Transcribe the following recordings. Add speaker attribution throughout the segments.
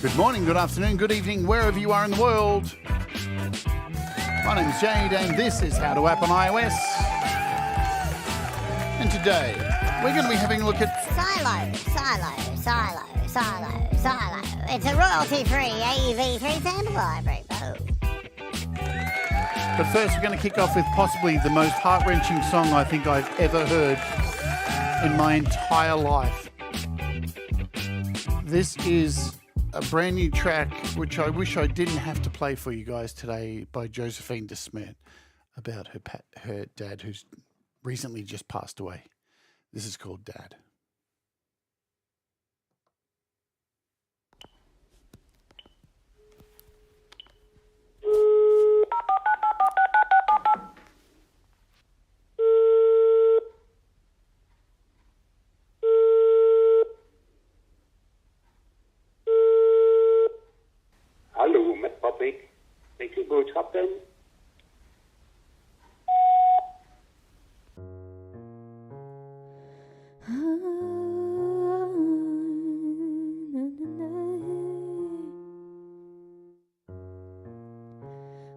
Speaker 1: Good morning, good afternoon, good evening, wherever you are in the world. My name's Jade, and this is How to App on iOS. And today, we're going to be having a look at
Speaker 2: SYLO. It's a royalty-free AUv3 sample library. Oh.
Speaker 1: But first, we're going to kick off with possibly the most heart-wrenching song I think I've ever heard in my entire life. This is a brand new track, which I wish I didn't have to play for you guys today, by Josephine de Smet, about her dad who's recently just passed away. This is called Dad.
Speaker 3: Hallo, met Patrick. Weet je boodschap dan?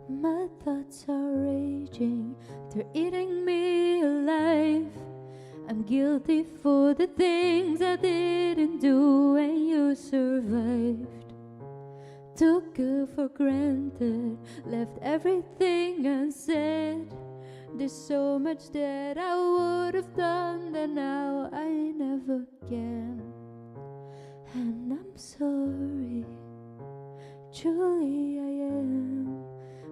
Speaker 4: My thoughts are raging, they're eating me alive. I'm guilty for the things I didn't do and you survived. Took you for granted, left everything unsaid. There's so much that I would have done that now I never can. And I'm sorry, truly I am.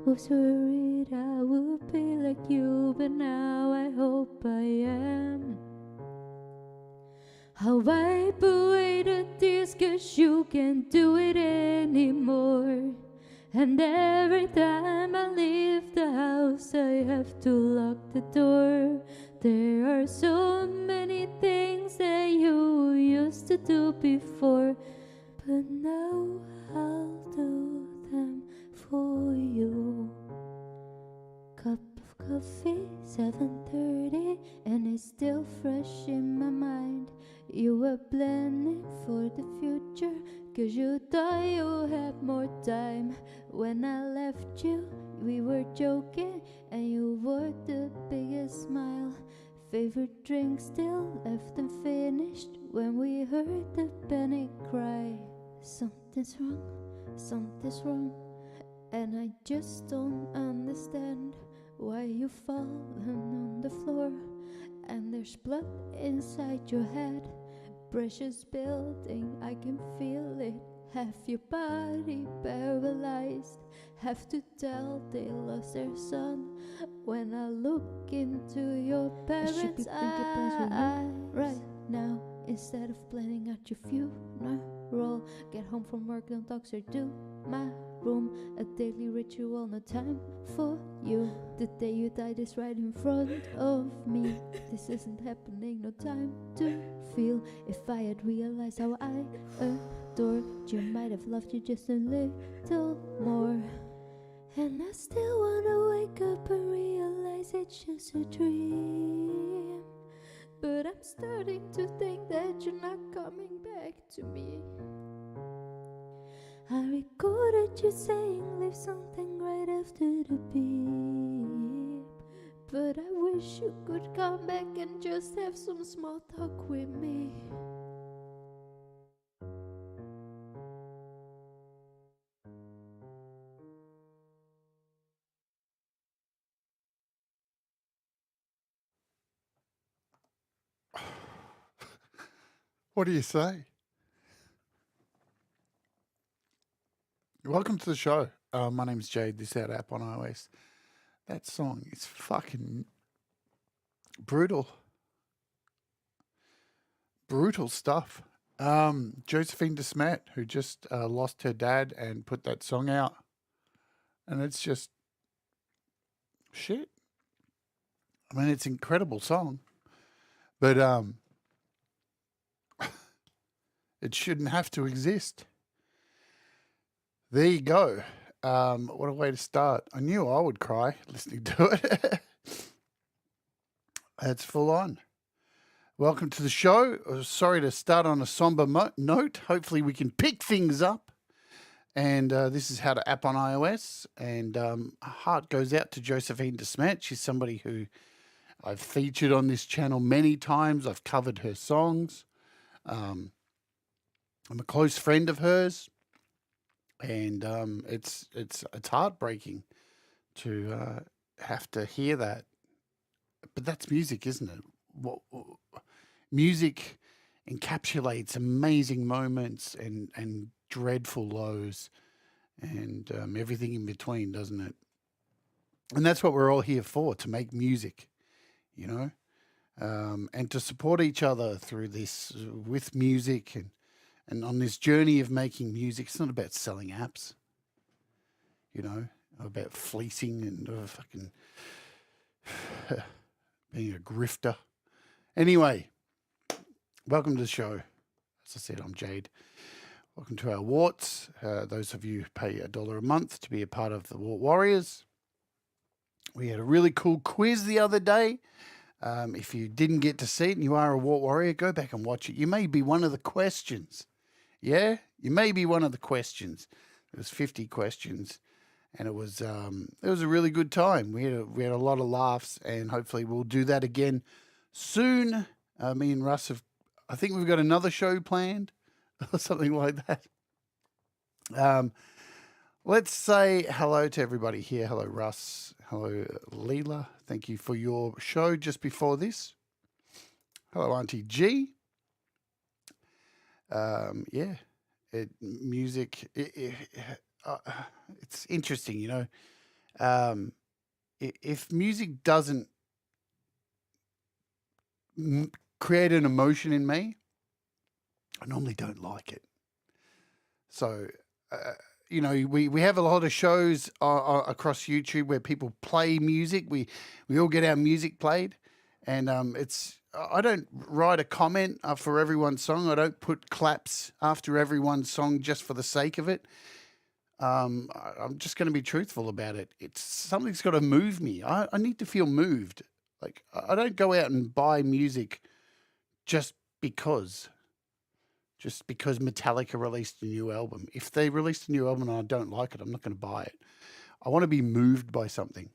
Speaker 4: Was worried I would be like you, but now I hope I am. I'll wipe away the tears, 'cause you can't do it anymore. And every time I leave the house, I have to lock the door. There are so many things that you used to do before, but now I'll do them for you. Cup of coffee, 7:30, and it's still fresh in my mind. You were planning for the future, 'cause you thought you had more time. When I left you, we were joking, and you wore the biggest smile. Favorite drink still left unfinished when we heard the panic cry. Something's wrong, and I just don't understand why you've fallen on the floor. And there's blood inside your head, pressures building, I can feel it. Half your body paralyzed, have to tell they lost their son. When I look into your parents' eyes right now, instead of planning out your funeral, get home from work, don't talk, so do my room. A daily ritual, no time for you. The day you died is right in front of me. This isn't happening, no time to feel. If I had realized how I adored you, might have loved you just a little more. And I still wanna wake up and realize it's just a dream. But I'm starting to think that you're not coming back to me. I recorded you saying leave something right after the beep, but I wish you could come back and just have some small talk with me.
Speaker 1: What do you say? Welcome to the show. My name's Jade. This is App on iOS. That song is fucking brutal. Brutal stuff. Josephine de Smet, who just lost her dad and put that song out. And it's just shit. I mean, it's an incredible song. But it shouldn't have to exist. There you go. What a way to start. I knew I would cry listening to it. That's full on. Welcome to the show. Sorry to start on a somber note. Hopefully we can pick things up. And this is how to app on iOS. And heart goes out to Josephine DeSmet. She's somebody who I've featured on this channel many times. I've covered her songs. I'm a close friend of hers. And it's heartbreaking to have to hear that. But that's music, isn't it? Music encapsulates amazing moments and dreadful lows and everything in between, doesn't it? And that's what we're all here for, to make music, you know, and to support each other through this with music and on this journey of making music. It's not about selling apps, you know, about fleecing and fucking being a grifter. Anyway, welcome to the show. As I said, I'm Jade. Welcome to our warts. Those of you who pay $1 a month to be a part of the Wart Warriors. We had a really cool quiz the other day. If you didn't get to see it and you are a Wart Warrior, go back and watch it. You may be one of the questions. Yeah? You may be one of the questions. There was 50 questions. And it was a really good time. We had a lot of laughs, and hopefully we'll do that again soon. Me and Russ I think we've got another show planned or something like that. Let's say hello to everybody here. Hello, Russ. Hello, Leela. Thank you for your show just before this. Hello, Auntie G. Music. It's interesting, you know. If music doesn't create an emotion in me, I normally don't like it. So, you know, we have a lot of shows across YouTube where people play music. We all get our music played, and I don't write a comment for everyone's song. I don't put claps after everyone's song just for the sake of it. I'm just going to be truthful about it. Something's got to move me. I need to feel moved. Like, I don't go out and buy music just because Metallica released a new album. If they released a new album and I don't like it, I'm not going to buy it. I want to be moved by something.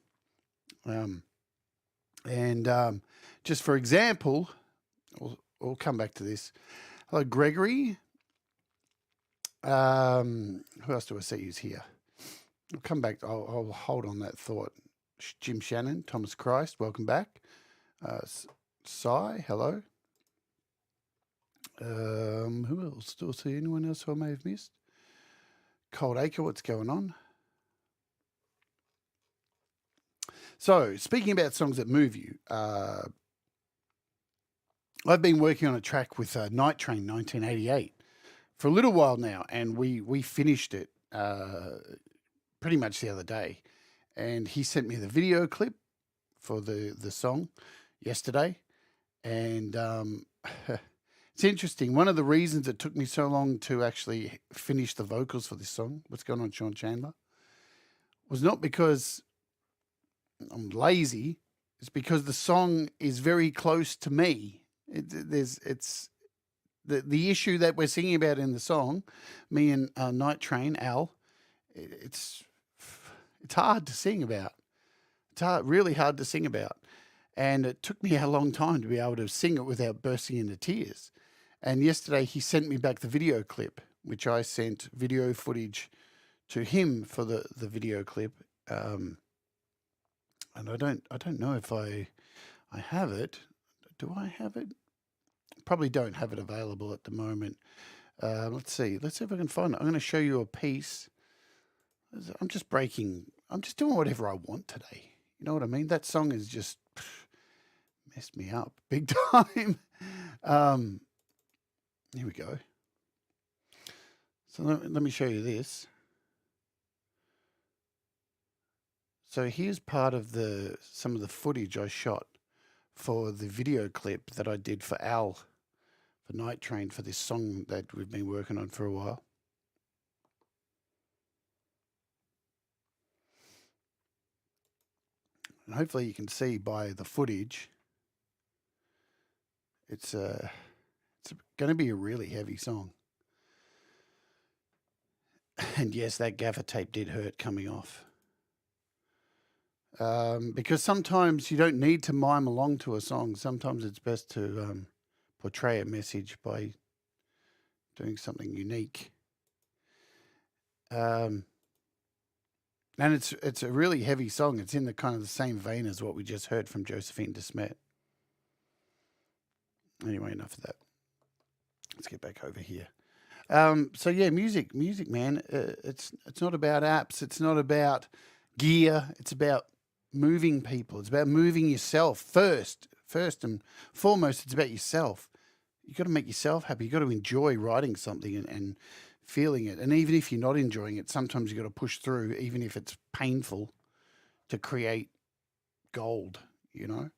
Speaker 1: Just for example, we'll come back to this. Hello, Gregory. Who else do I see who's here? I'll come back. I'll hold on that thought. Jim Shannon, Thomas Christ, welcome back. Cy, hello. Who else? Do I see anyone else who I may have missed? Cold Acre, what's going on? So, speaking about songs that move you, I've been working on a track with Night Train 1988 for a little while now, and we finished it pretty much the other day. And he sent me the video clip for the song yesterday, and it's interesting. One of the reasons it took me so long to actually finish the vocals for this song, what's going on, Sean Chandler, was not because I'm lazy. It's because the song is very close to me. It's the issue that we're singing about in the song, me and Night Train, Al, it's hard to sing about. It's really hard to sing about. And it took me a long time to be able to sing it without bursting into tears. And yesterday he sent me back the video clip, which I sent video footage to him for the video clip. And I don't know if I have it. Do I have it? Probably don't have it available at the moment. Let's see. Let's see if I can find it. I'm going to show you a piece. I'm just doing whatever I want today. You know what I mean? That song is just messed me up big time. Here we go. So let me show you this. So here's part of some of the footage I shot for the video clip that I did for Al, for Night Train, for this song that we've been working on for a while. And hopefully you can see by the footage It's going to be a really heavy song. And yes, that gaffer tape did hurt coming off. Because sometimes you don't need to mime along to a song. Sometimes it's best to portray a message by doing something unique. And it's a really heavy song. It's in the kind of the same vein as what we just heard from Josephine DeSmet. Anyway, enough of that. Let's get back over here. So yeah, music, man. It's not about apps. It's not about gear. It's about moving people. It's about moving yourself first and foremost. It's about yourself. You got to make yourself happy. You got to enjoy writing something and feeling it. And even if you're not enjoying it, sometimes you got to push through, even if it's painful, to create gold. You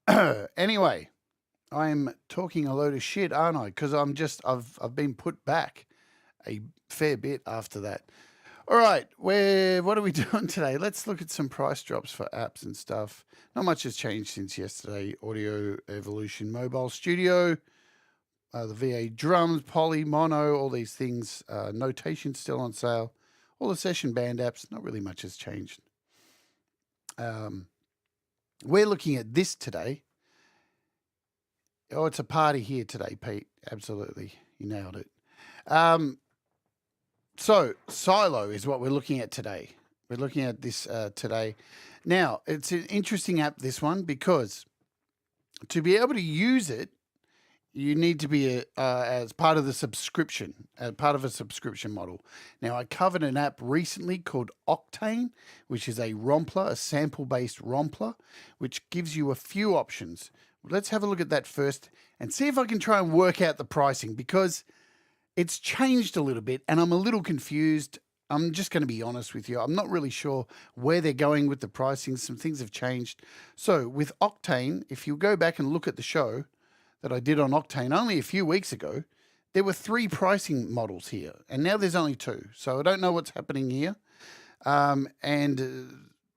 Speaker 1: know. Anyway. I'm talking a load of shit, aren't I? Because I've been put back a fair bit after that. All right, what are we doing today? Let's look at some price drops for apps and stuff. Not much has changed since yesterday. Audio Evolution Mobile Studio, the VA drums, Poly, Mono, all these things. Notation still on sale. All the session band apps, not really much has changed. We're looking at this today. Oh, it's a party here today, Pete. Absolutely. You nailed it. So SYLO is what we're looking at today. We're looking at this today. Now, it's an interesting app, this one, because to be able to use it, you need to be as part of the subscription, part of a subscription model. Now, I covered an app recently called Octane, which is a rompler, a sample-based rompler, which gives you a few options. Let's have a look at that first and see if I can try and work out the pricing, because it's changed a little bit and I'm a little confused. I'm just going to be honest with you. I'm not really sure where they're going with the pricing. Some things have changed. So with Octane, if you go back and look at the show that I did on Octane only a few weeks ago, there were 3 pricing models here and now there's only 2. So I don't know what's happening here.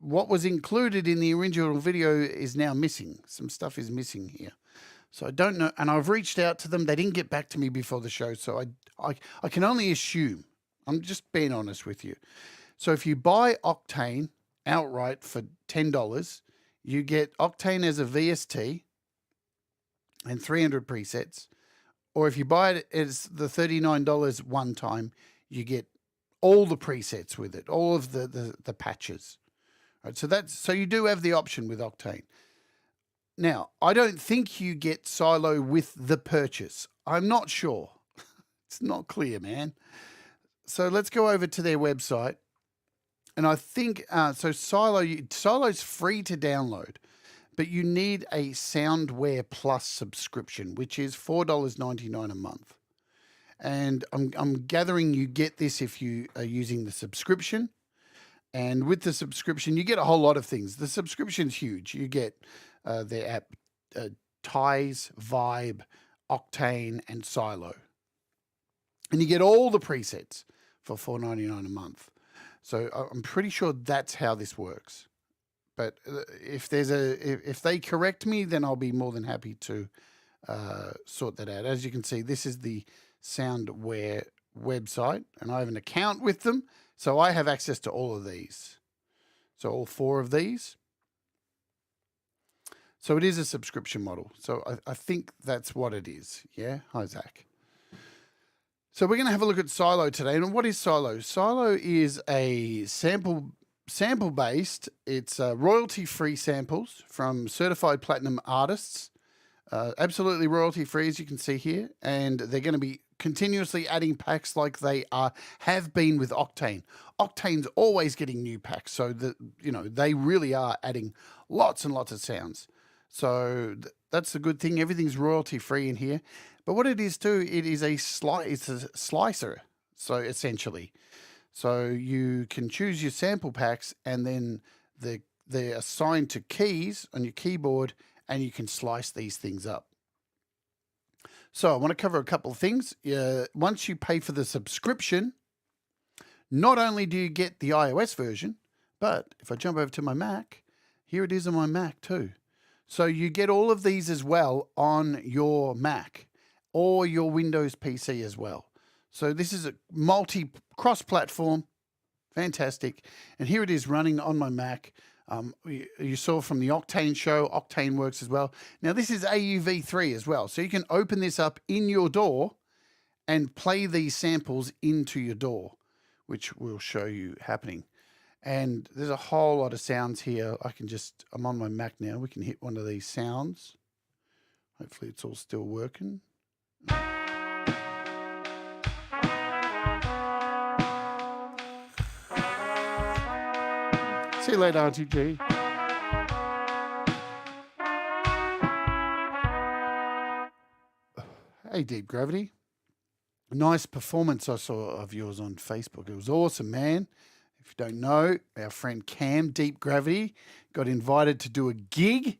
Speaker 1: What was included in the original video is now missing. Some stuff is missing here. So I don't know. And I've reached out to them. They didn't get back to me before the show. So I can only assume. I'm just being honest with you. So if you buy Octane outright for $10, you get Octane as a VST and 300 presets. Or if you buy it as the $39 one time, you get all the presets with it, all of the patches. Right, so you do have the option with Octane. Now, I don't think you get SYLO with the purchase. I'm not sure. It's not clear, man. So let's go over to their website. And I think, so SYLO's free to download, but you need a Soundware Plus subscription, which is $4.99 a month. And I'm gathering you get this if you are using the subscription. And with the subscription, you get a whole lot of things. The subscription's huge. You get their app, Ties, Vibe, Octane, and SYLO. And you get all the presets for $4.99 a month. So I'm pretty sure that's how this works. But if they correct me, then I'll be more than happy to sort that out. As you can see, this is the Soundware website, and I have an account with them. So I have access to all of these. So all 4 of these. So it is a subscription model. So I think that's what it is. Yeah. Hi, Zach. So we're going to have a look at SYLO today. And what is SYLO? SYLO is a sample-based. It's royalty-free samples from certified platinum artists. Absolutely royalty-free, as you can see here. And they're going to be continuously adding packs like they have been with Octane. Octane's always getting new packs, so they really are adding lots and lots of sounds. So that's the good thing. Everything's royalty free in here. But what it is too, it's a slicer. So essentially, so you can choose your sample packs, and then they're assigned to keys on your keyboard, and you can slice these things up. So I want to cover a couple of things. Once you pay for the subscription, not only do you get the iOS version, but if I jump over to my Mac, here it is on my Mac too. So you get all of these as well on your Mac or your Windows PC as well. So this is a cross-platform, fantastic. And here it is running on my Mac. You saw from the Octane show, Octane works as well. Now this is AUv3 as well. So you can open this up in your DAW and play these samples into your DAW, which we'll show you happening. And there's a whole lot of sounds here. I'm on my Mac now. We can hit one of these sounds. Hopefully it's all still working. See you later, Auntie G. Hey, Deep Gravity. Nice performance I saw of yours on Facebook. It was awesome, man. If you don't know, our friend Cam, Deep Gravity, got invited to do a gig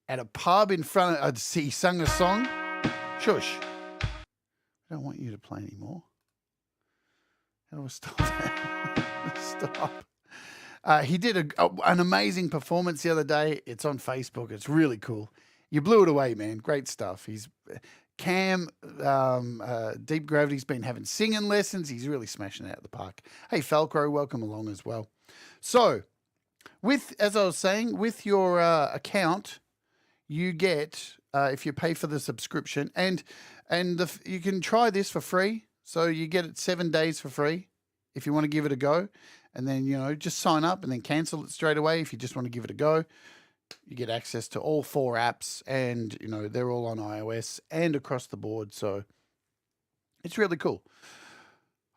Speaker 1: at a pub in front of... he sung a song. Shush. I don't want you to play anymore. How do I stop that? Stop. He did an amazing performance the other day. It's on Facebook. It's really cool. You blew it away, man. Great stuff. Cam, Deep Gravity's been having singing lessons. He's really smashing it out of the park. Hey, Falcro, welcome along as well. So, as I was saying, with your account, you get, if you pay for the subscription, and you can try this for free. So you get it 7 days for free if you want to give it a go. And then, just sign up and then cancel it straight away if you just want to give it a go. You get access to all 4 apps and, they're all on iOS and across the board. So it's really cool.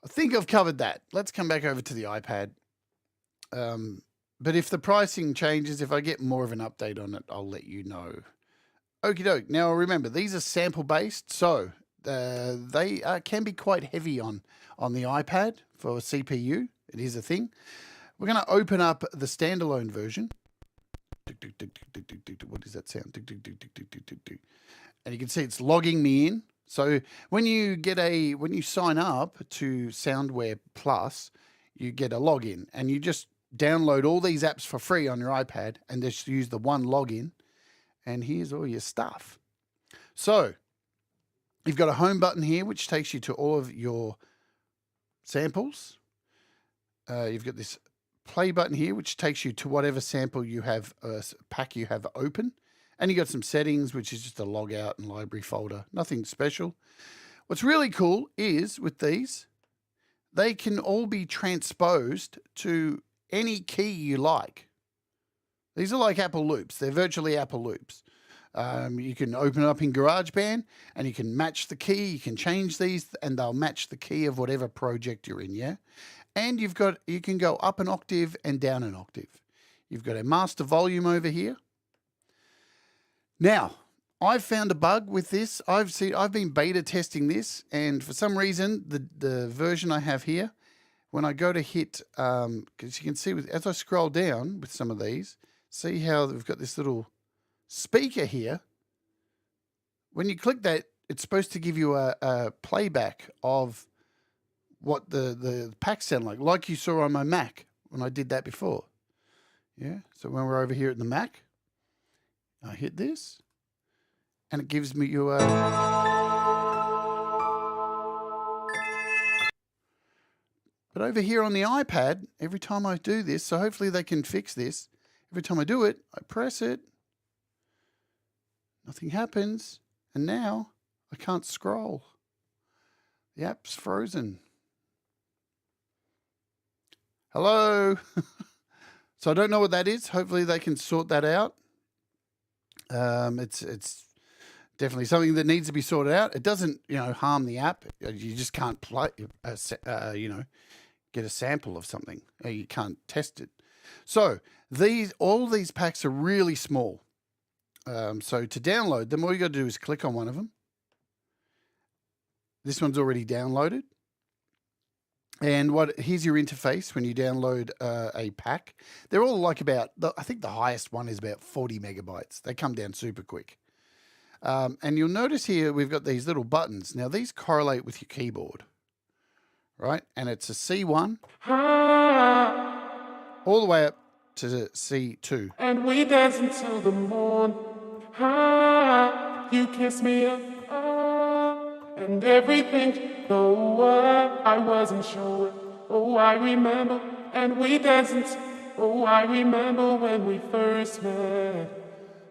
Speaker 1: I think I've covered that. Let's come back over to the iPad. But if the pricing changes, if I get more of an update on it, I'll let you know. Okie doke. Now remember, these are sample based. So they can be quite heavy on the iPad for CPU. It is a thing. We're going to open up the standalone version. What does that sound? And you can see it's logging me in. So when you sign up to Soundware Plus, you get a login, and you just download all these apps for free on your iPad and just use the one login, and here's all your stuff. So you've got a home button here, which takes you to all of your samples. You've got this play button here, which takes you to whatever sample you have, pack you have open. And you got some settings, which is just a log out and library folder. Nothing special. What's really cool is with these, they can all be transposed to any key you like. These are like Apple loops. They're virtually Apple loops. You can open it up in GarageBand and you can match the key. You can change these and they'll match the key of whatever project you're in, yeah? And you can go up an octave and down an octave. You've got a master volume over here. Now, I've found a bug with this. I've been beta testing this, and for some reason, the version I have here, when I go to hit, because you can see as I scroll down with some of these, see how we've got this little speaker here. When you click that, it's supposed to give you a playback of what the packs sound like you saw on my Mac when I did that before. Yeah, so when we're over here at the Mac, I hit this, and it gives me you a... But over here on the iPad, every time I do this, so hopefully they can fix this, every time I do it, I press it, nothing happens, and now I can't scroll. The app's frozen. Hello. So I don't know what that is. Hopefully they can sort that out. It's definitely something that needs to be sorted out. It doesn't, harm the app. You just can't play, get a sample of something. You can't test it. So all these packs are really small. So to download them, all you got to do is click on one of them. This one's already downloaded. And here's your interface when you download a pack. They're all like I think the highest one is about 40 megabytes. They come down super quick. And you'll notice here we've got these little buttons. Now these correlate with your keyboard, right? And it's a C1 all the way up to C2.
Speaker 5: And we dance until the morn. You kiss me up, and everything. No, I wasn't sure. Oh, I remember, and we danced. Oh, I remember when we first met.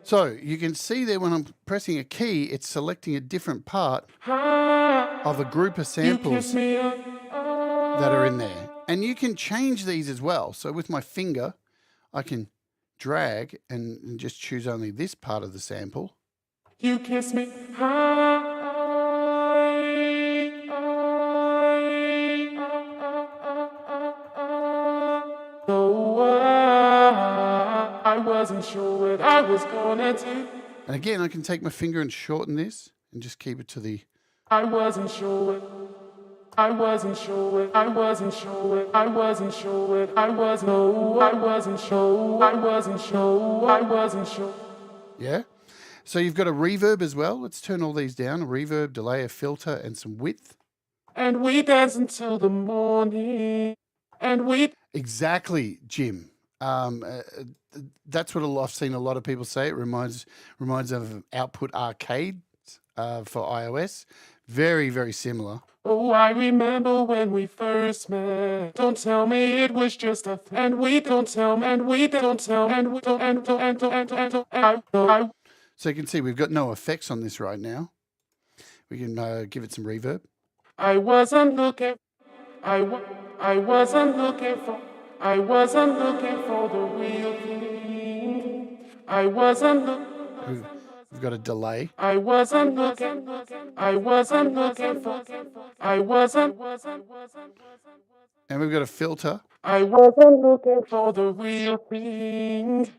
Speaker 1: So you can see there when I'm pressing a key, it's selecting a different part of a group of samples that are in there. And you can change these as well. So with my finger, I can drag and just choose only this part of the sample.
Speaker 5: You kiss me. I wasn't sure what I was gonna do.
Speaker 1: And again, I can take my finger and shorten this and just keep it to the...
Speaker 5: I wasn't sure. I wasn't sure. I wasn't sure. I wasn't sure. I was no. I wasn't sure. I wasn't sure. I wasn't sure.
Speaker 1: Yeah. So you've got a reverb as well. Let's turn all these down. A reverb, delay, a filter, and some width.
Speaker 5: And we dance until the morning. And we...
Speaker 1: Exactly, Jim. That's what I've seen a lot of people say. It reminds of Output Arcade for iOS. Very, very similar.
Speaker 5: Oh, I remember when we first met. Don't tell me it was just a and we don't tell and we don't tell and we don't and I.
Speaker 1: So you can see we've got no effects on this right now. We can give it some reverb.
Speaker 5: I wasn't looking. I wasn't looking for. I wasn't looking for the real thing. I wasn't looking.
Speaker 1: We've got a delay.
Speaker 5: I wasn't looking. I wasn't looking for. I wasn't.
Speaker 1: And we've got a filter.
Speaker 5: I wasn't looking for the real thing.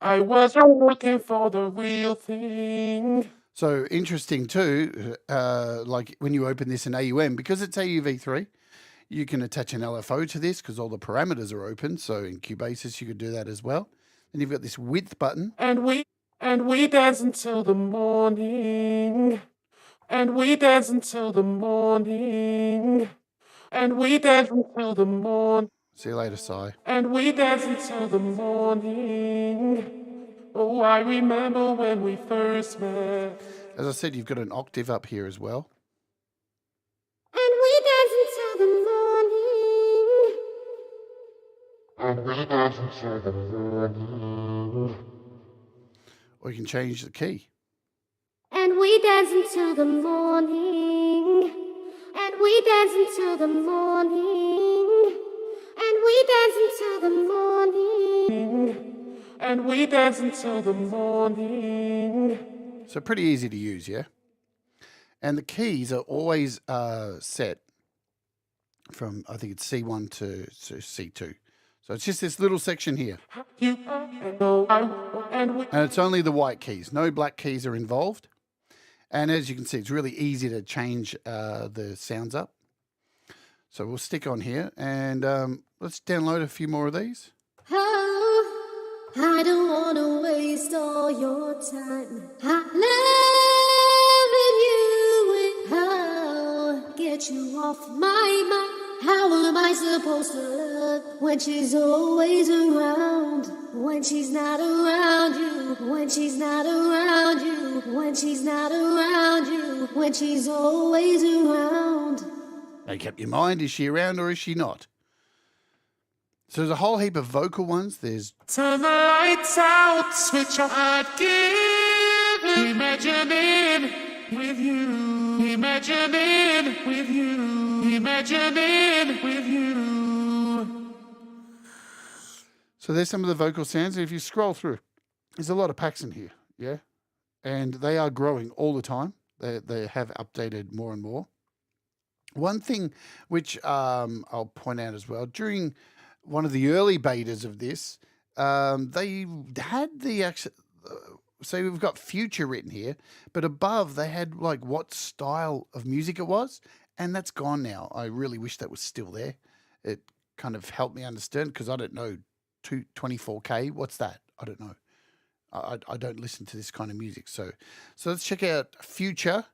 Speaker 5: I wasn't looking for the real thing.
Speaker 1: So interesting too, like when you open this in AUM, because it's AUv3, you can attach an LFO to this because all the parameters are open. So in Cubasis, you could do that as well. And you've got this width button.
Speaker 5: And we dance until the morning. And we dance until the morning. And we dance until the morning.
Speaker 1: See you later, Si.
Speaker 5: And we dance until the morning. Oh, I remember when we first met.
Speaker 1: As I said, you've got an octave up here as well.
Speaker 2: And we dance until the morning.
Speaker 5: And we dance until the morning.
Speaker 1: Or you can change the key.
Speaker 2: And we dance until the morning. And we dance until the morning. And we dance until the morning.
Speaker 5: And we dance until the morning.
Speaker 1: So pretty easy to use, yeah? And the keys are always set from, I think it's C1 to C2. So it's just this little section here. And it's only the white keys. No black keys are involved. And as you can see, it's really easy to change the sounds up. So we'll stick on here and let's download a few more of these.
Speaker 4: I don't want to waste all your time. I'm loving you and how get you off my mind. How am I supposed to love when she's always around? When she's not around you, when she's not around you, when she's not around you, when she's always around.
Speaker 1: Make up your mind, is she around or is she not? So there's a whole heap of vocal ones. There's
Speaker 5: turn the lights out, switch off. I'd give imagining with you, imagining with you, imagining with you.
Speaker 1: So there's some of the vocal sounds. If you scroll through, there's a lot of packs in here, yeah? And they are growing all the time. They have updated more and more. One thing which I'll point out as well, during one of the early betas of this, they had the actual, so we've got future written here, but above they had like what style of music it was, and that's gone now. I really wish that was still there. It kind of helped me understand because I don't know 24K. What's that? I don't know. I don't listen to this kind of music. So let's check out future,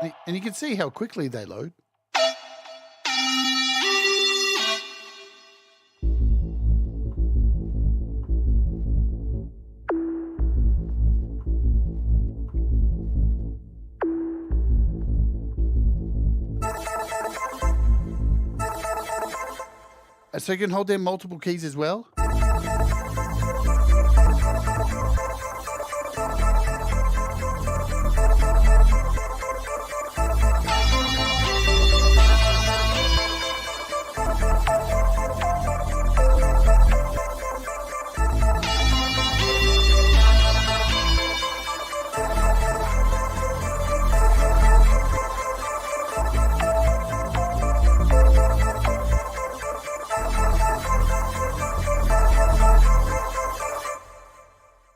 Speaker 1: and you can see how quickly they load. So you can hold down multiple keys as well.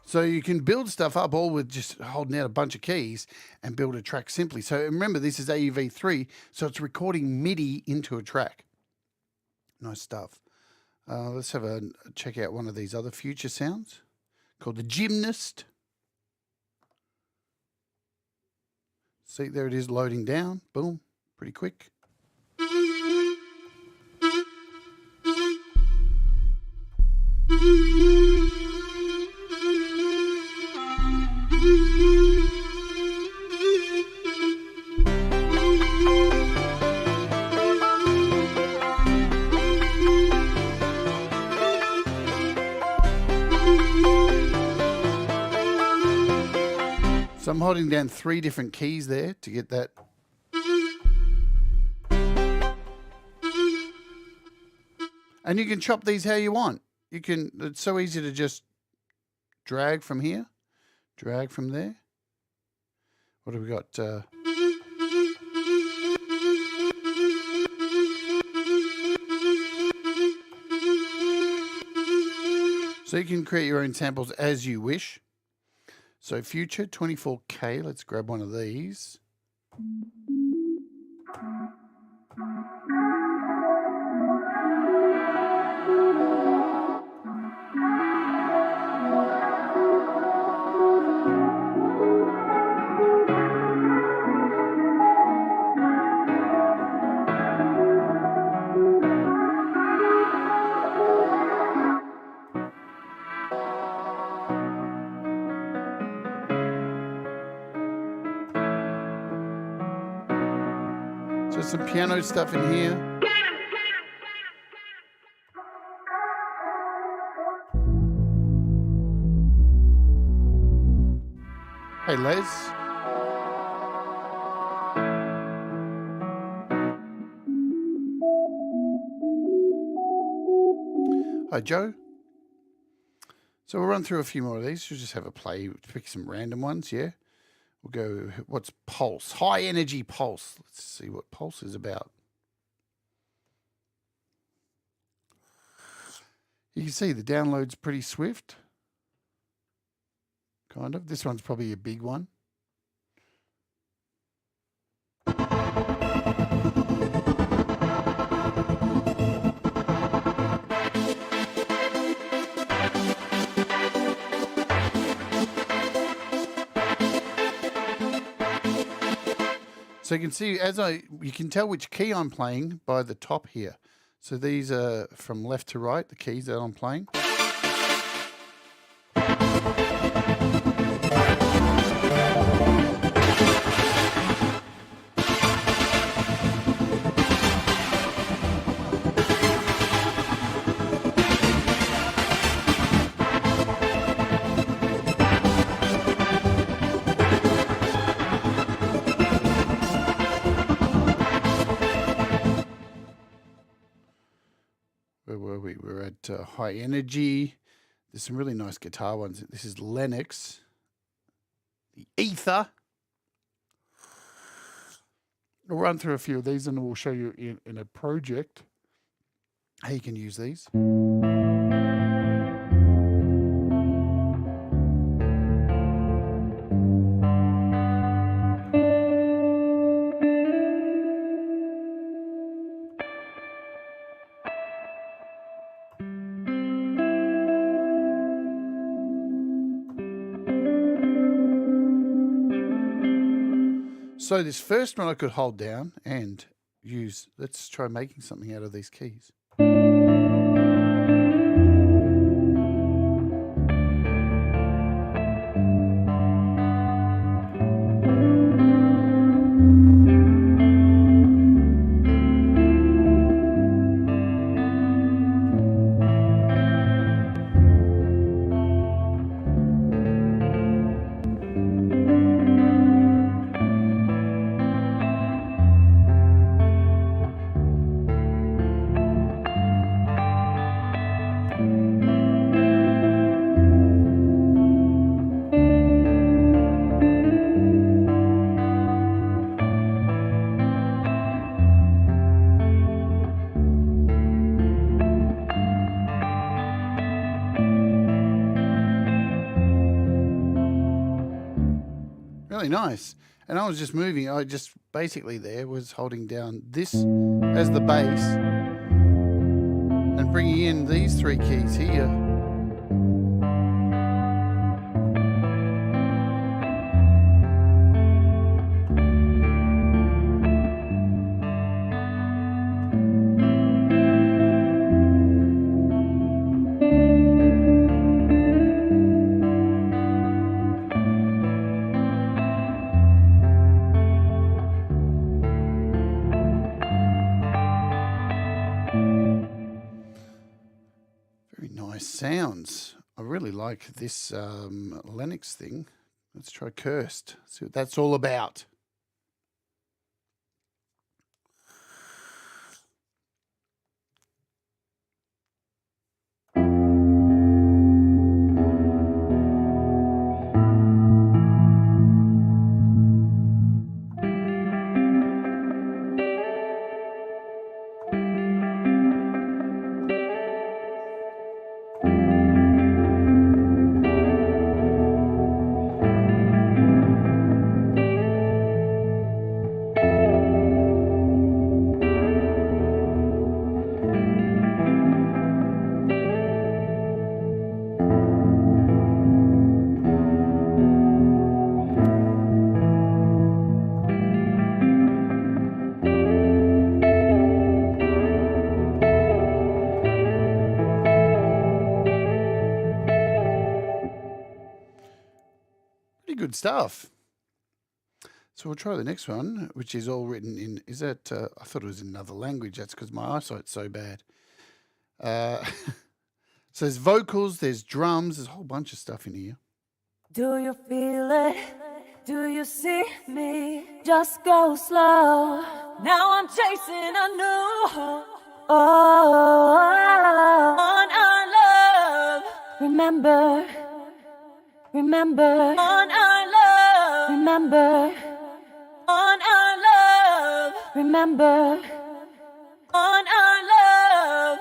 Speaker 1: So you can build stuff up all with just holding out a bunch of keys and build a track simply. So remember, this is AUv3, so it's recording MIDI into a track. Nice stuff. Let's have a check out one of these other future sounds called the Gymnast. See, there it is loading down. Boom, pretty quick. So I'm holding down 3 different keys there to get that. And you can chop these how you want. You can, it's so easy to just drag from here, drag from there. What have we got? So you can create your own samples as you wish. So future 24K, let's grab one of these. So some piano stuff in here. Hey, Les. Hi, Joe. So we'll run through a few more of these. We'll just have a play, pick some random ones, yeah? We'll go, what's pulse? High energy pulse. Let's see what pulse is about. You can see the download's pretty swift. Kind of. This one's probably a big one. So you can see you can tell which key I'm playing by the top here. So these are from left to right, the keys that I'm playing. Where were we? We're at high energy. There's some really nice guitar ones. This is Lennox. The Ether. We'll run through a few of these and we'll show you in a project how you can use these. So this first one I could hold down and use. Let's try making something out of these keys. really nice. And I was just moving. I just basically there was holding down this as the bass and bringing in these 3 keys here. Sounds. I really like this Lennox thing. Let's try Cursed. See what that's all about. Good stuff. So we'll try the next one, which is all written in, is that, I thought it was in another language. That's because my eyesight's so bad. So there's vocals, there's drums, there's a whole bunch of stuff in here.
Speaker 6: Do you feel it? Do you see me? Just go slow. Now I'm chasing a new on our love. Remember on our love. Remember on our love. Remember on our love.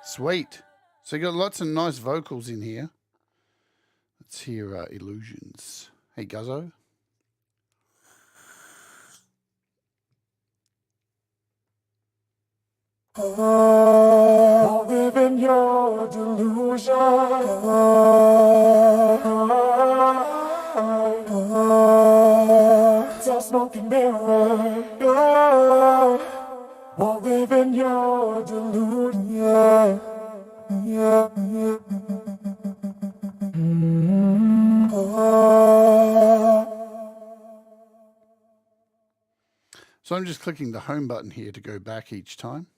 Speaker 1: Sweet. So you got lots of nice vocals in here. Let's hear Illusions. Hey, Guzzo.
Speaker 5: Oh, live in your delusion. It's a smoking mirror. Oh, live in your delusion. Yeah.
Speaker 1: So I'm just clicking the home button here to go back each time.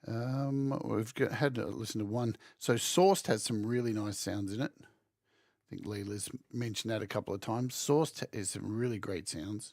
Speaker 1: We've had to listen to one. So Sourced has some really nice sounds in it. I think Leela's mentioned that a couple of times. Sourced has some really great sounds.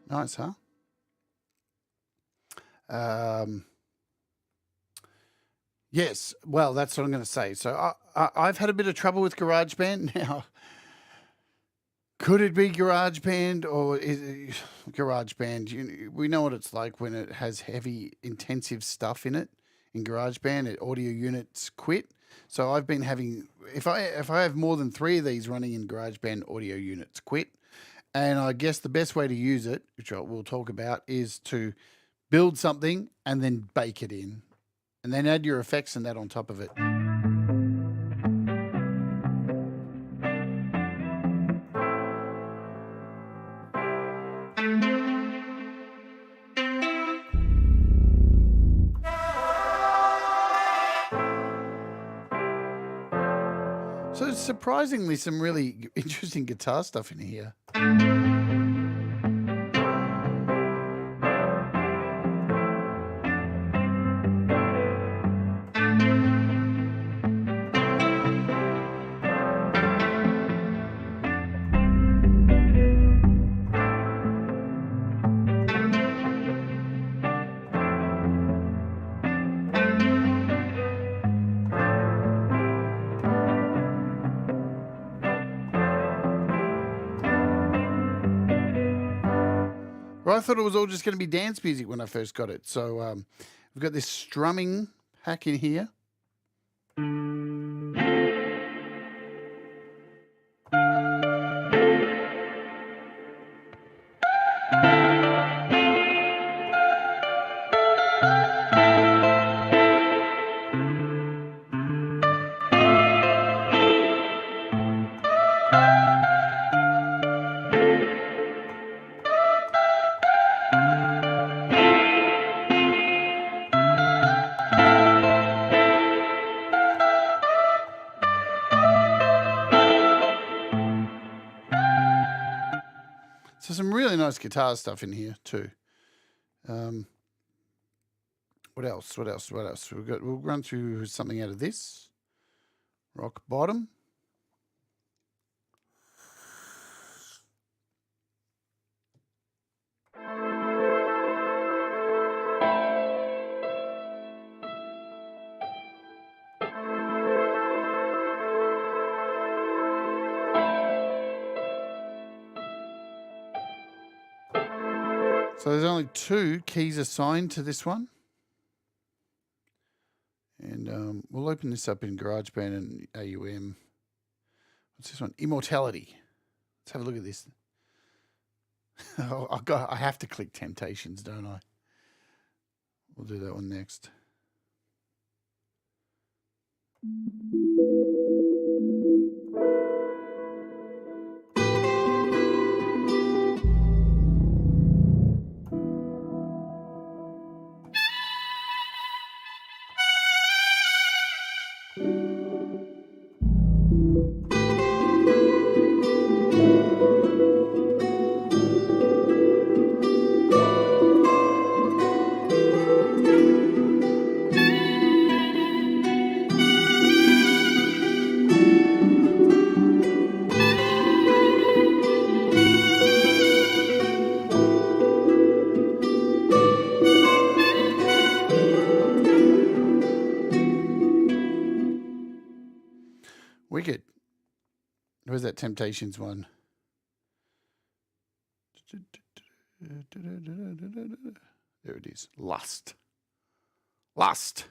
Speaker 1: Nice, huh? Yes, well, that's what I'm going to say. So I've had a bit of trouble with GarageBand now. Could it be GarageBand or is it GarageBand? We know what it's like when it has heavy, intensive stuff in it. In GarageBand, audio units quit. So I've been having, if I have more than 3 of these running in GarageBand, audio units quit. And I guess the best way to use it, which we'll talk about, is to build something and then bake it in. And then add your effects and that on top of it. So surprisingly some really interesting guitar stuff in here. I thought it was all just going to be dance music when I first got it. So we've got this strumming pack in here. So some really nice guitar stuff in here too. What else? We'll run through something out of this. Rock bottom. So there's only 2 keys assigned to this one. And we'll open this up in GarageBand and AUM. What's this one? Immortality. Let's have a look at this. I have to click Temptations, don't I? We'll do that one next. Wicked. Where's that Temptations one? There it is. Lust. Lust.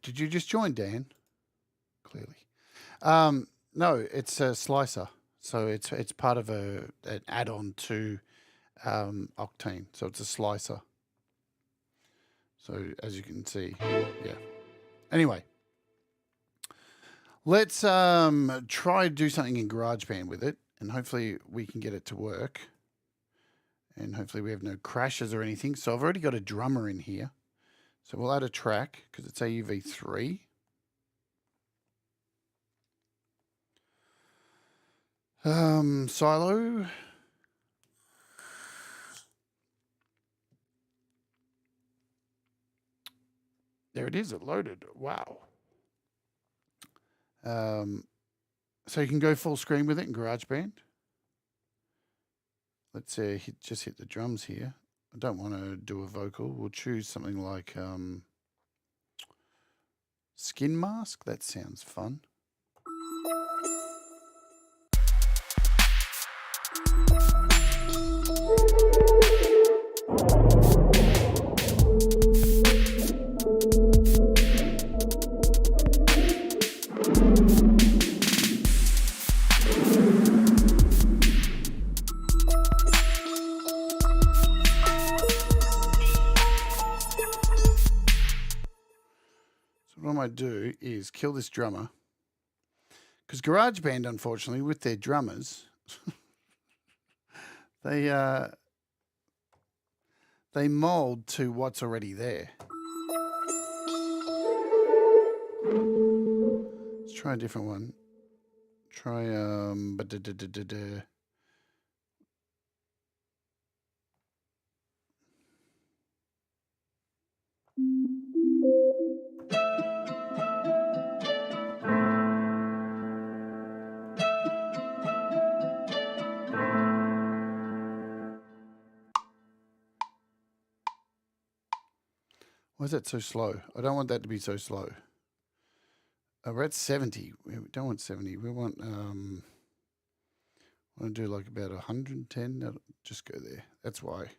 Speaker 1: Did you just join, Dan? Clearly. No, it's a slicer. So it's part of an add-on to Octane. So it's a slicer. So as you can see, yeah. Anyway, let's try to do something in GarageBand with it, and hopefully we can get it to work. And hopefully we have no crashes or anything. So I've already got a drummer in here. So we'll add a track because it's AUv3. SYLO. There it is. It loaded. Wow. So you can go full screen with it in GarageBand. Let's just hit the drums here. I don't want to do a vocal. We'll choose something like Skin Mask. That sounds fun. what I might do is kill this drummer. Because Garageband, unfortunately, with their drummers, they mold to what's already there. Let's try a different one. Try why is that so slow? I don't want that to be so slow. We're at 70. We don't want 70. We want to do like about 110. That'll just go there. That's why.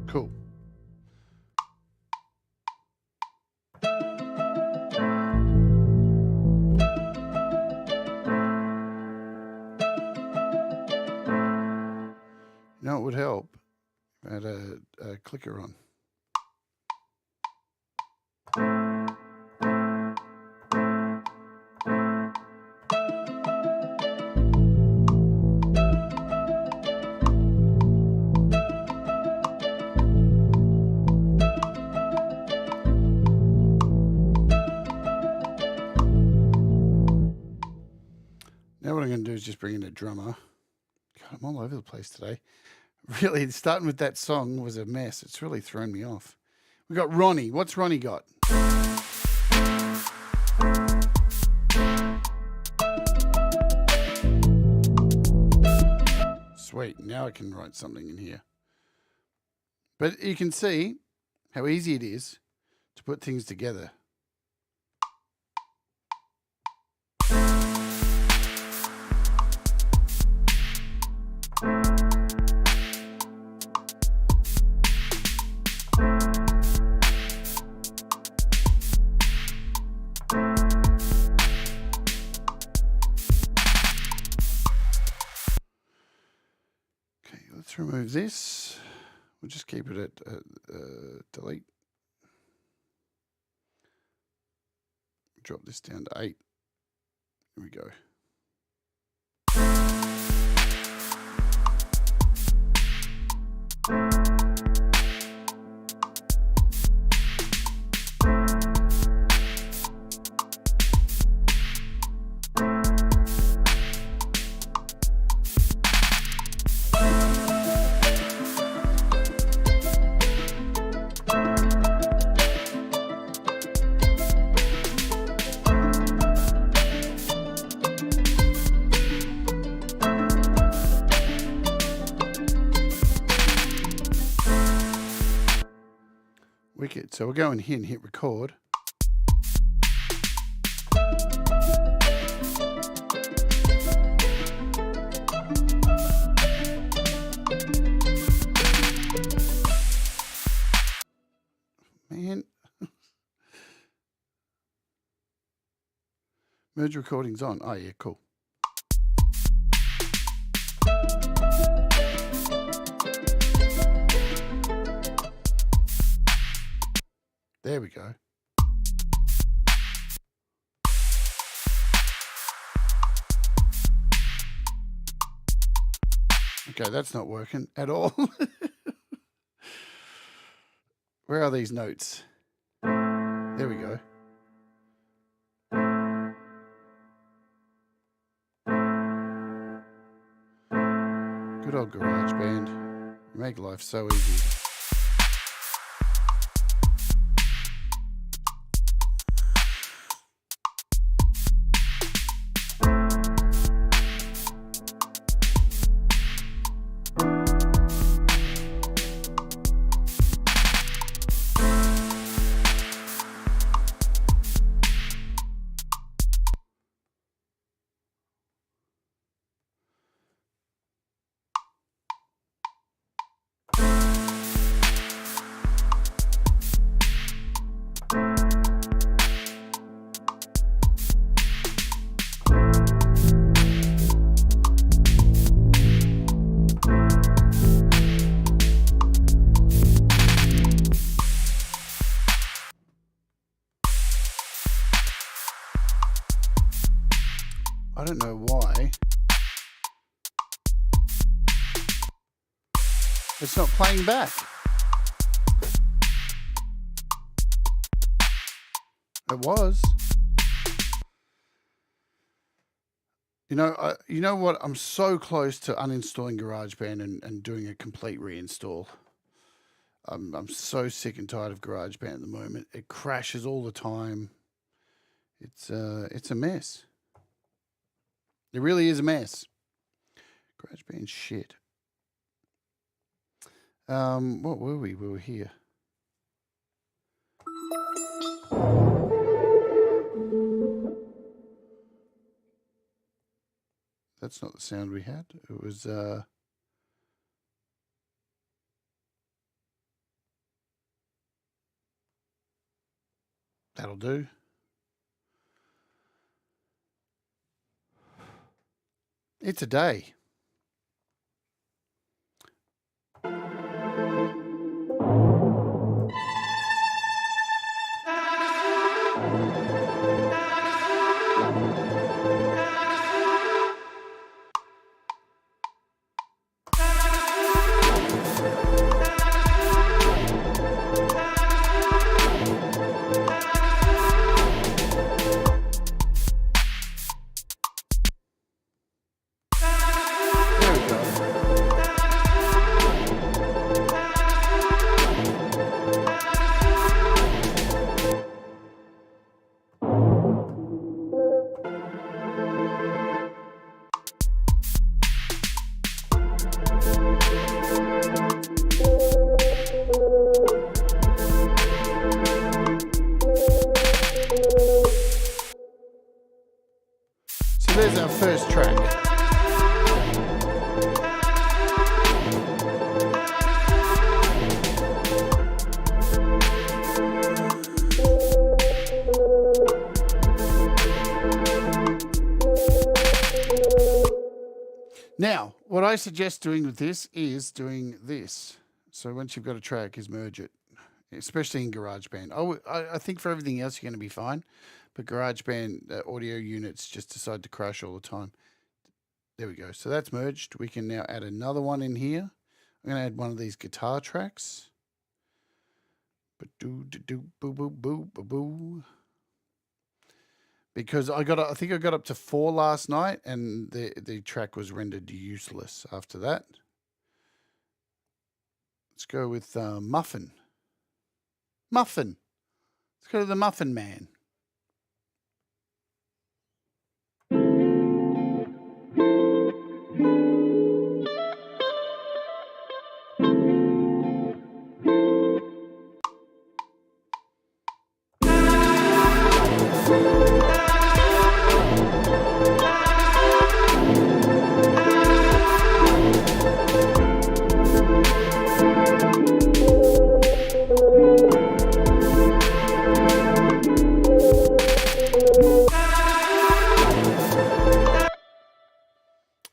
Speaker 1: Cool. You know, it would help if I had a clicker on. Now what I'm going to do is just bring in a drummer. God, I'm all over the place today. Really, starting with that song was a mess. It's really thrown me off. We got Ronnie. What's Ronnie got? Sweet. Now I can write something in here. But you can see how easy it is to put things together. Let's remove this. We'll just keep it at delete. Drop this down to 8. Here we go. Wicked. So we'll go in here and hit record. Man. Merge recordings on. Oh, yeah, cool. There we go. Okay, that's not working at all. Where are these notes? There we go. Good old Garageband. You make life so easy. don't know why it's not playing back. It was. You know what? I'm so close to uninstalling GarageBand and doing a complete reinstall. I'm so sick and tired of GarageBand at the moment. It crashes all the time. It's a mess. It really is a mess. GarageBand shit. What were we? We were here. That's not the sound we had. It was that'll do. It's a day. There's our first track. Now, what I suggest doing with this is doing this. So once you've got a track, is merge it, especially in GarageBand. I think for everything else, you're going to be fine. But GarageBand audio units just decide to crash all the time. There we go. So that's merged. We can now add another one in here. I'm going to add one of these guitar tracks. Because I think I got up to 4 last night, and the track was rendered useless after that. Let's go with Muffin. Muffin. Let's go to the Muffin Man.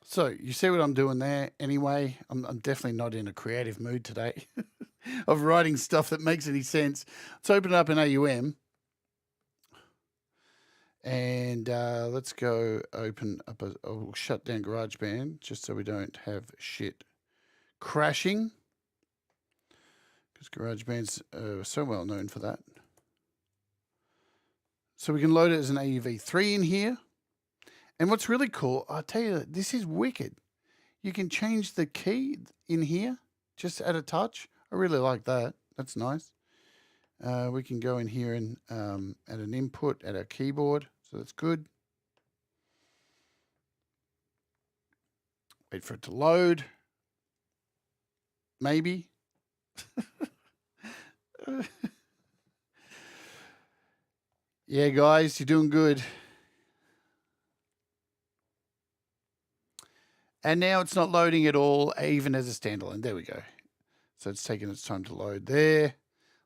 Speaker 1: So you see what I'm doing there anyway. I'm definitely not in a creative mood today of writing stuff that makes any sense. Let's open it up in AUM. And let's go open up I'll shut down GarageBand just so we don't have shit crashing. Because GarageBand's so well known for that. So we can load it as an AUv3 in here. And what's really cool, I'll tell you, this is wicked. You can change the key in here just at a touch. I really like that. That's nice. We can go in here and add an input at our keyboard. So that's good. Wait for it to load. Maybe. Yeah, guys, you're doing good. And now it's not loading at all, even as a standalone. There we go. So it's taking its time to load there.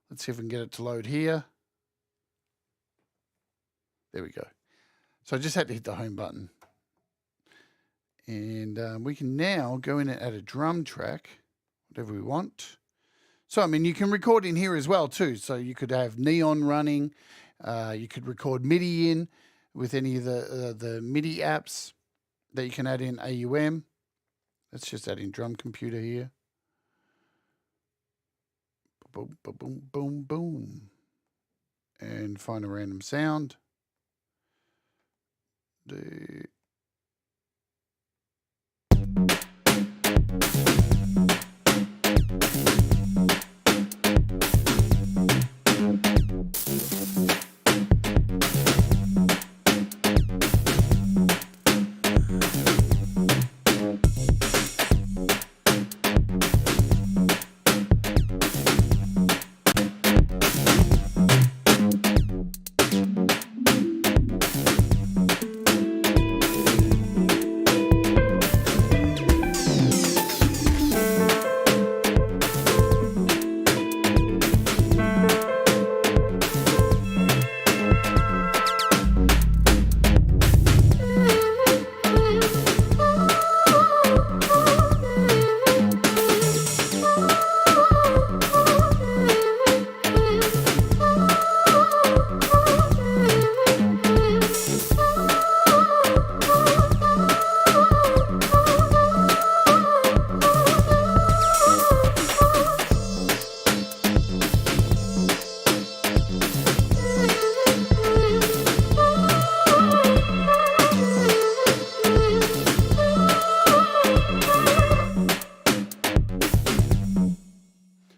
Speaker 1: Let's see if we can get it to load here. There we go. So I just had to hit the home button. And we can now go in and add a drum track, whatever we want. So, I mean, you can record in here as well, too. So you could have Neon running. You could record MIDI in with any of the MIDI apps. that you can add in AUM. Let's just add in drum computer here. Boom, boom, boom, boom, boom. And find a random sound.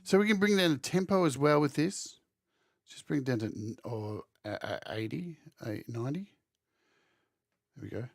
Speaker 1: So we can bring down the tempo as well with this. Just bring it down to 80, 90. There we go.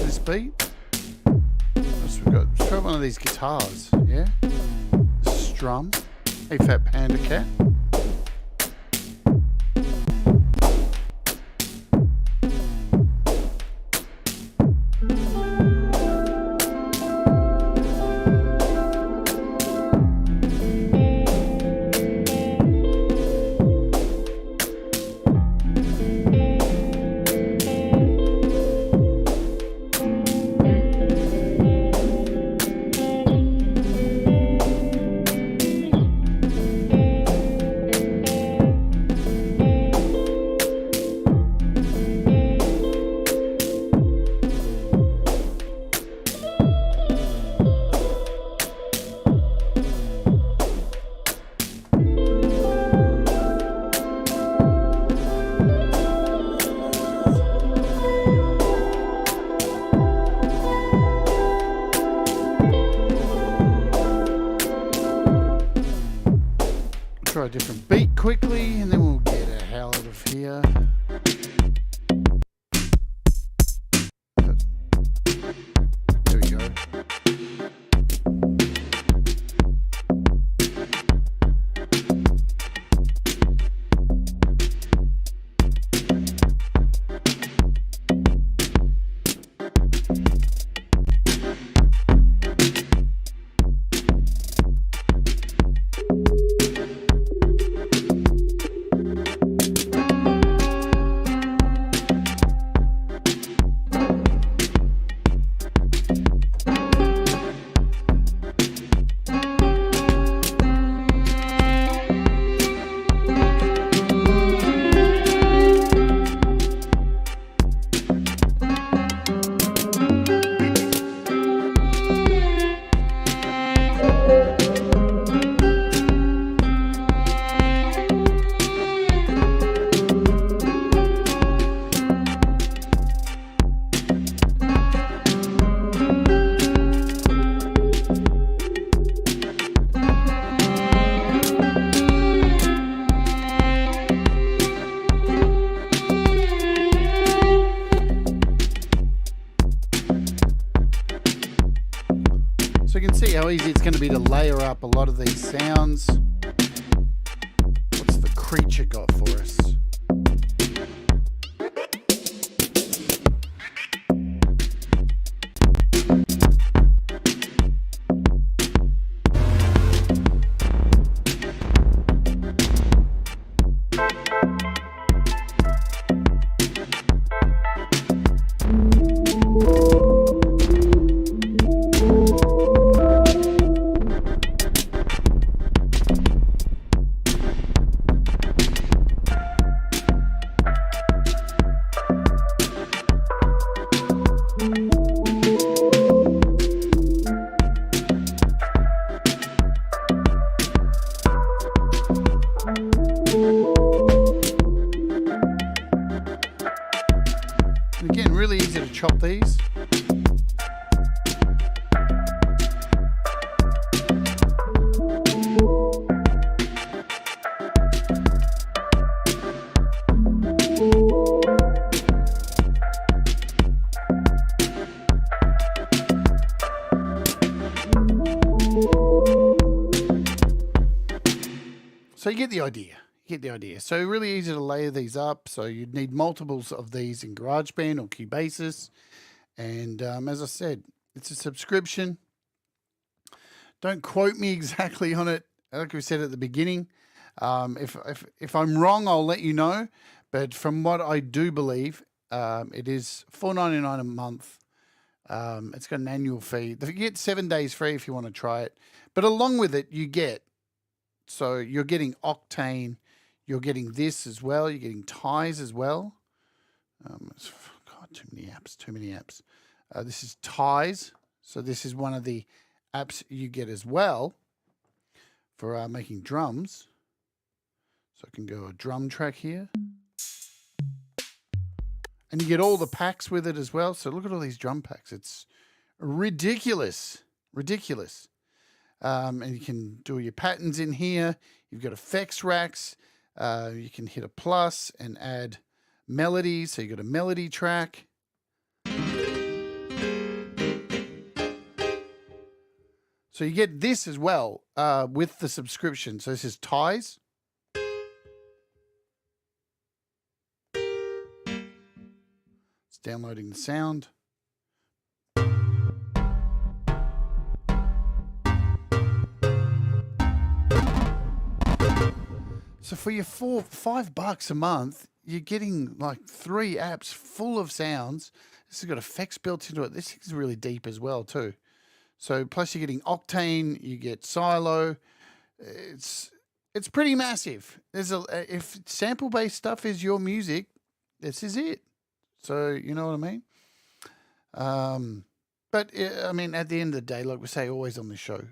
Speaker 1: this beat. Let's try one of these guitars, yeah? Strum. Hey, Fat Panda Cat. Try a different beat quickly and then we'll get the hell out of here. There we go. So you can see how easy it's going to be to layer up a lot of these sounds. What's the creature got for us? And again, really easy to chop these. So you get the idea. So really easy to layer these up. So you'd need multiples of these in GarageBand or Cubasis. And as I said, it's a subscription. Don't quote me exactly on it. Like we said at the beginning, if I'm wrong, I'll let you know. But from what I do believe, it is $4.99 a month. It's got an annual fee. You get 7 days free if you want to try it. But along with it, you get, so you're getting Octane. You're getting this as well. You're getting ties as well. God, too many apps. This is ties. So this is one of the apps you get as well for making drums. So I can go a drum track here. And you get all the packs with it as well. So look at all these drum packs. It's ridiculous. And you can do your patterns in here. You've got effects racks. You can hit a plus and add melodies. So you got a melody track. So you get this as well with the subscription. So this is Ties. It's downloading the sound. So for your $5 a month, you're getting like 3 apps full of sounds. This has got effects built into it. This is really deep as well too. So plus you're getting Octane, you get SYLO. It's pretty massive. If sample-based stuff is your music, this is it. So you know what I mean? But I mean, at the end of the day, like we say always on the show,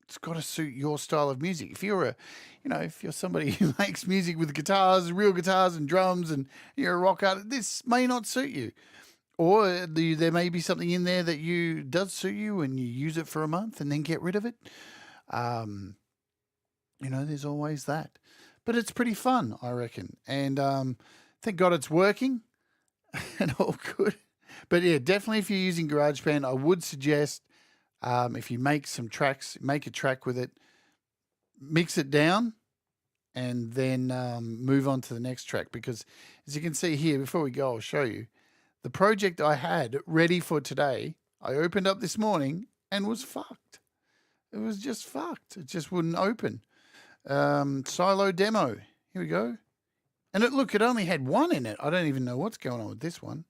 Speaker 1: it's got to suit your style of music. If you're if you're somebody who makes music with guitars, real guitars and drums, and you're a rock artist, this may not suit you. Or there may be something in there that does suit you, and you use it for a month and then get rid of it. There's always that. But it's pretty fun, I reckon. And thank God it's working and all good. But yeah, definitely if you're using GarageBand, I would suggest if you make some tracks, make a track with it, mix it down, and then move on to the next track. Because as you can see here, before we go, I'll show you. The project I had ready for today, I opened up this morning and was fucked. It was just fucked. It just wouldn't open. SYLO demo. Here we go. And it only had 1 in it. I don't even know what's going on with this one.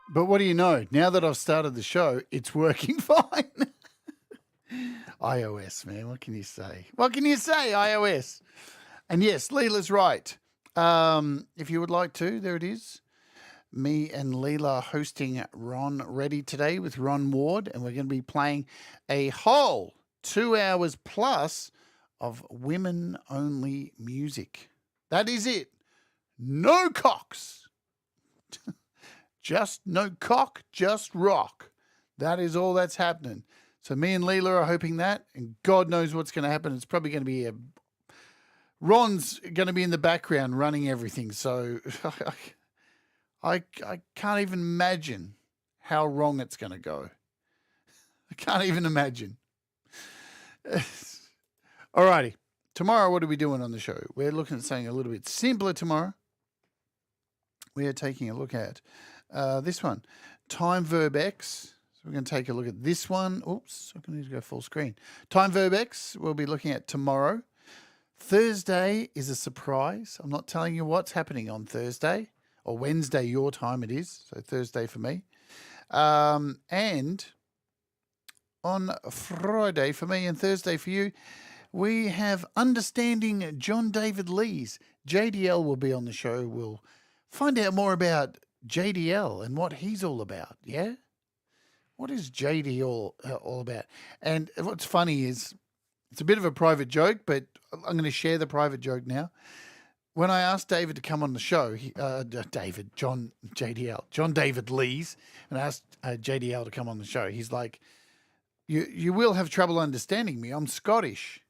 Speaker 1: But what do you know? Now that I've started the show, it's working fine. iOS, man. What can you say? What can you say, iOS? And yes, Leela's right. If you would like to, there it is. Me and Leela hosting Ron Ready today with Ron Ward. And we're going to be playing a whole 2 hours plus of women-only music. That is it. No cocks. Just no cock, just rock. That is all that's happening. So me and Leela are hoping that, and God knows what's going to happen. It's probably going to be Ron's going to be in the background running everything. So I can't even imagine how wrong it's going to go. I can't even imagine. Alrighty. Tomorrow, what are we doing on the show? We're looking at something a little bit simpler tomorrow. We are taking a look at this one, Time Verb X. So we're going to take a look at this one. Oops, I'm going to need to go full screen. Time Verb X we'll be looking at tomorrow. Thursday is a surprise. I'm not telling you what's happening on Thursday, or Wednesday your time it is, so Thursday for me. And on Friday for me and Thursday for you, we have Understanding John David Lee's. JDL will be on the show. We'll find out more about JDL and what he's all about, yeah? What is JD all about? And what's funny is, it's a bit of a private joke, but I'm going to share the private joke now. When I asked David to come on the show, John David Lee's, and I asked JDL to come on the show, he's like, you will have trouble understanding me. I'm Scottish.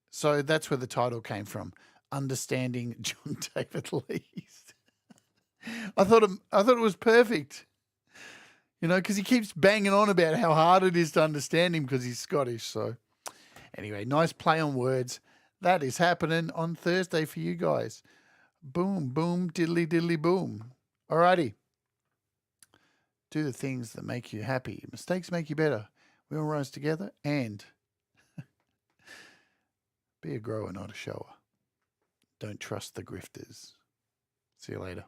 Speaker 1: So that's where the title came from, Understanding John David Lee's. I thought it was perfect, because he keeps banging on about how hard it is to understand him because he's Scottish. So anyway, nice play on words. That is happening on Thursday for you guys. Boom, boom, diddly, diddly, boom. Alrighty. Do the things that make you happy. Mistakes make you better. We all rise together, and be a grower, not a shower. Don't trust the grifters. See you later.